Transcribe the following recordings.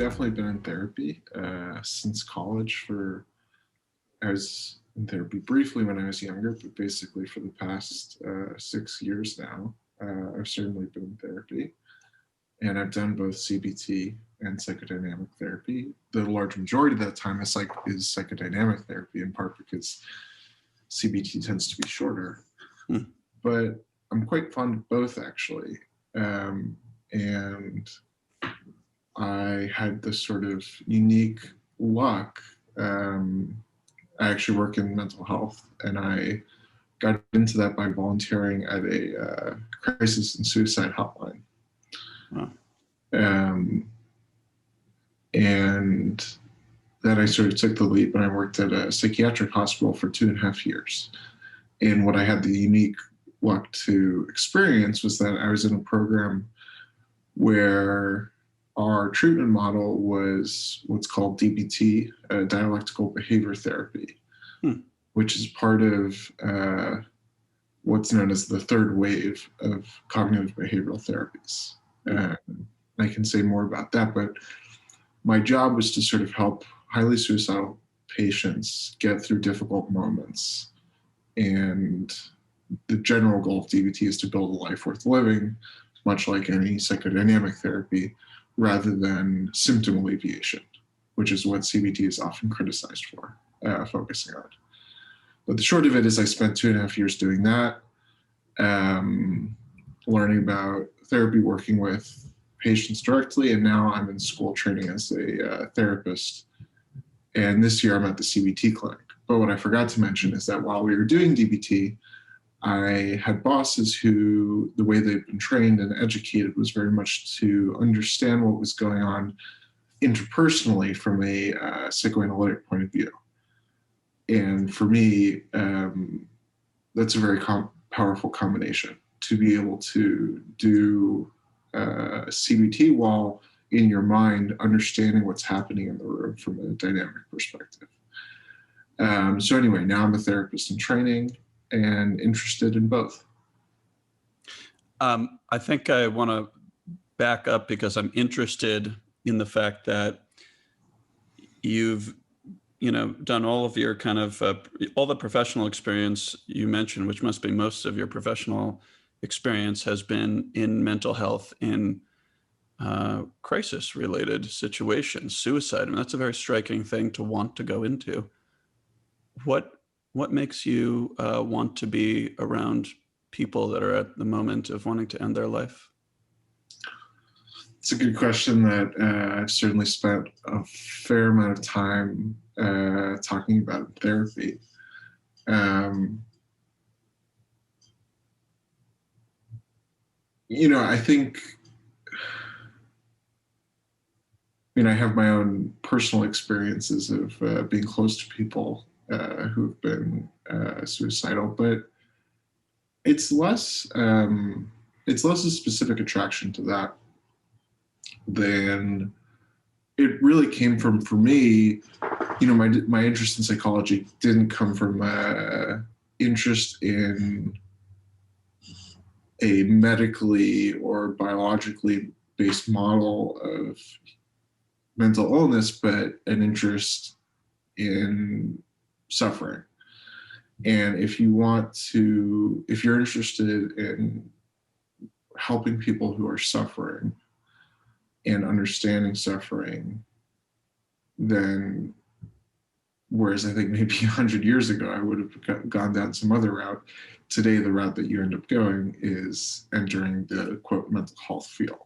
definitely been in therapy since college. I was in therapy briefly when I was younger, but basically for the past 6 years now, I've certainly been in therapy. And I've done both CBT and psychodynamic therapy. The large majority of that time is psychodynamic therapy, in part because CBT tends to be shorter. Hmm. But I'm quite fond of both, actually. And I had this sort of unique luck. I actually work in mental health, and I got into that by volunteering at a crisis and suicide hotline. Wow. And then I sort of took the leap, and I worked at a psychiatric hospital for 2.5 years. And what I had the unique luck to experience was that I was in a program where our treatment model was what's called DBT, dialectical behavior therapy, which is part of what's known as the third wave of cognitive behavioral therapies. I can say more about that, but my job was to sort of help highly suicidal patients get through difficult moments. And the general goal of DBT is to build a life worth living, much like any psychodynamic therapy, rather than symptom alleviation, which is what CBT is often criticized for, focusing on. But the short of it is I spent 2.5 years doing that, learning about therapy, working with patients directly, and now I'm in school training as a therapist. And this year I'm at the CBT clinic. But what I forgot to mention is that while we were doing DBT, I had bosses who, the way they'd been trained and educated was very much to understand what was going on interpersonally from a psychoanalytic point of view. And for me, that's a very powerful combination, to be able to do CBT while in your mind understanding what's happening in the room from a dynamic perspective. So anyway, now I'm a therapist in training and interested in both. I think I want to back up because I'm interested in the fact that you've done all of your kind of all the professional experience you mentioned, which must be most of your professional experience, has been in mental health in crisis related situations, suicide. I mean, that's a very striking thing to want to go into. What makes you want to be around people that are at the moment of wanting to end their life? It's a good question that I've certainly spent a fair amount of time talking about in therapy. I think, I have my own personal experiences of being close to people who've been suicidal, but it's less a specific attraction to that than it really came from, for me. My interest in psychology didn't come from interest in a medically or biologically based model of mental illness, but an interest in suffering. And if you're interested in helping people who are suffering and understanding suffering, then whereas I think maybe 100 years ago I would have gone down some other route, today the route that you end up going is entering the quote mental health field.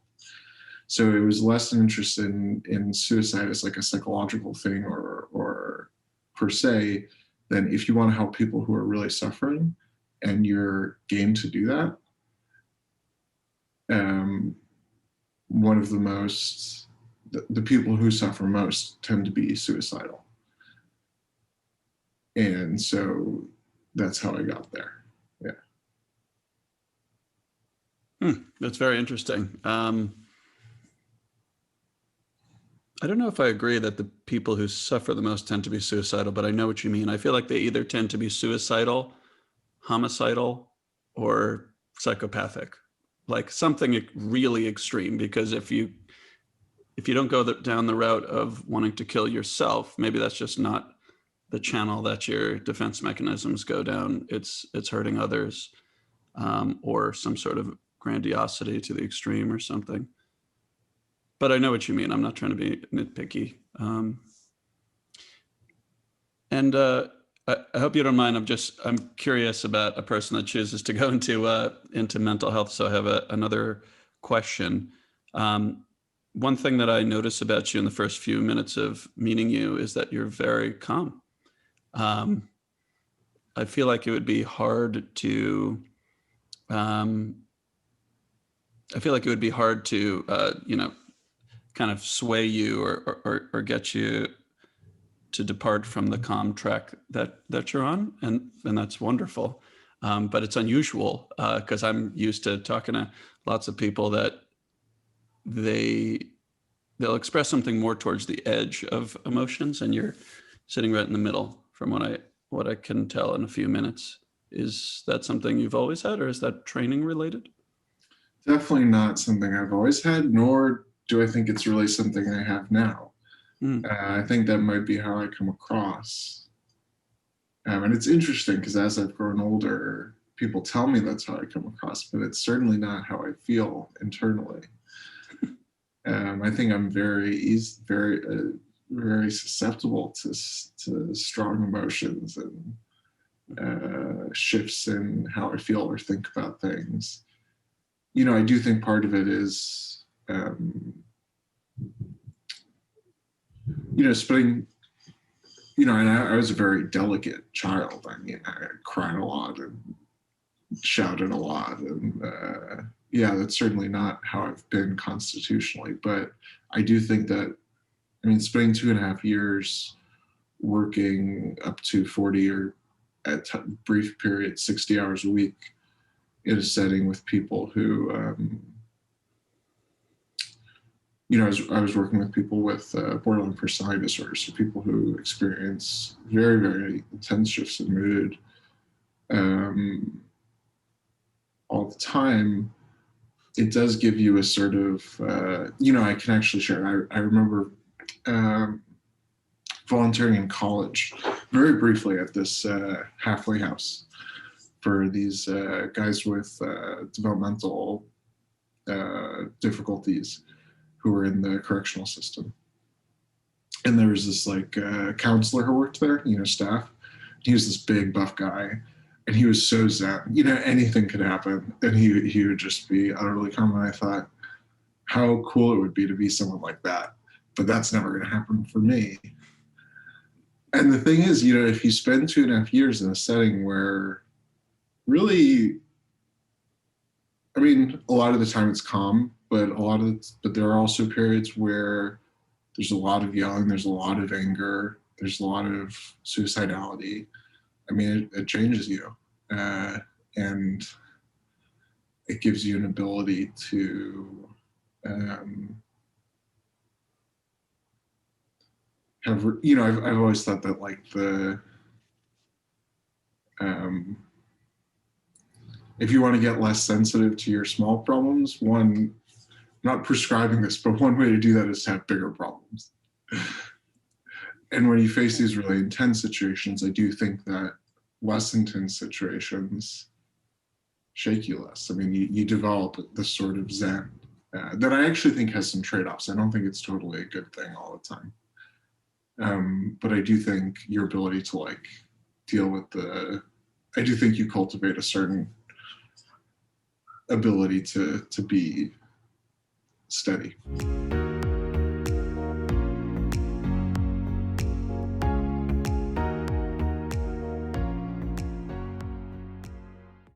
So it was less an interest in suicide as like a psychological thing or per se, than if you want to help people who are really suffering and you're game to do that. One of the people who suffer most tend to be suicidal. And so that's how I got there. Yeah. That's very interesting. I don't know if I agree that the people who suffer the most tend to be suicidal, but I know what you mean. I feel like they either tend to be suicidal, homicidal, or psychopathic, like something really extreme. Because if you if you don't go down the route of wanting to kill yourself, maybe that's just not the channel that your defense mechanisms go down. It's hurting others, or some sort of grandiosity to the extreme or something. But I know what you mean. I'm not trying to be nitpicky. And I hope you don't mind. I'm curious about a person that chooses to go into mental health. So I have another question. One thing that I notice about you in the first few minutes of meeting you is that you're very calm. I feel like it would be hard to, kind of sway you or get you to depart from the calm track that you're on, and that's wonderful. But it's unusual because I'm used to talking to lots of people that they'll express something more towards the edge of emotions, and you're sitting right in the middle from what I can tell in a few minutes. Is that something you've always had, or is that training related? Definitely not something I've always had, nor do I think it's really something I have now. I think that might be how I come across. And it's interesting because as I've grown older, people tell me that's how I come across, but it's certainly not how I feel internally. I think I'm very susceptible to strong emotions and shifts in how I feel or think about things. I do think part of it is, spending, and I was a very delicate child. I mean, I cried a lot and shouted a lot. And that's certainly not how I've been constitutionally. But I do think that, spending 2.5 years working up to 40 or at brief periods, 60 hours a week in a setting with people who, I was working with people with borderline personality disorder, so people who experience very, very intense shifts in mood all the time. It does give you a sort of, I can actually share. I remember volunteering in college very briefly at this halfway house for these guys with developmental difficulties who were in the correctional system. And there was this counselor who worked there, staff. He was this big buff guy, and he was so zen. Anything could happen, and he would just be utterly calm. And I thought, how cool it would be to be someone like that. But that's never going to happen for me. And the thing is, if you spend 2.5 years in a setting where really, a lot of the time it's calm, but there are also periods where there's a lot of yelling, there's a lot of anger, there's a lot of suicidality. It changes you, and it gives you an ability to have. I've always thought that if you want to get less sensitive to your small problems, not prescribing this, but one way to do that is to have bigger problems. And when you face these really intense situations, I do think that less intense situations shake you less. You develop this sort of zen that I actually think has some trade-offs. I don't think it's totally a good thing all the time. But I do think your ability to deal with I do think you cultivate a certain ability to be steady.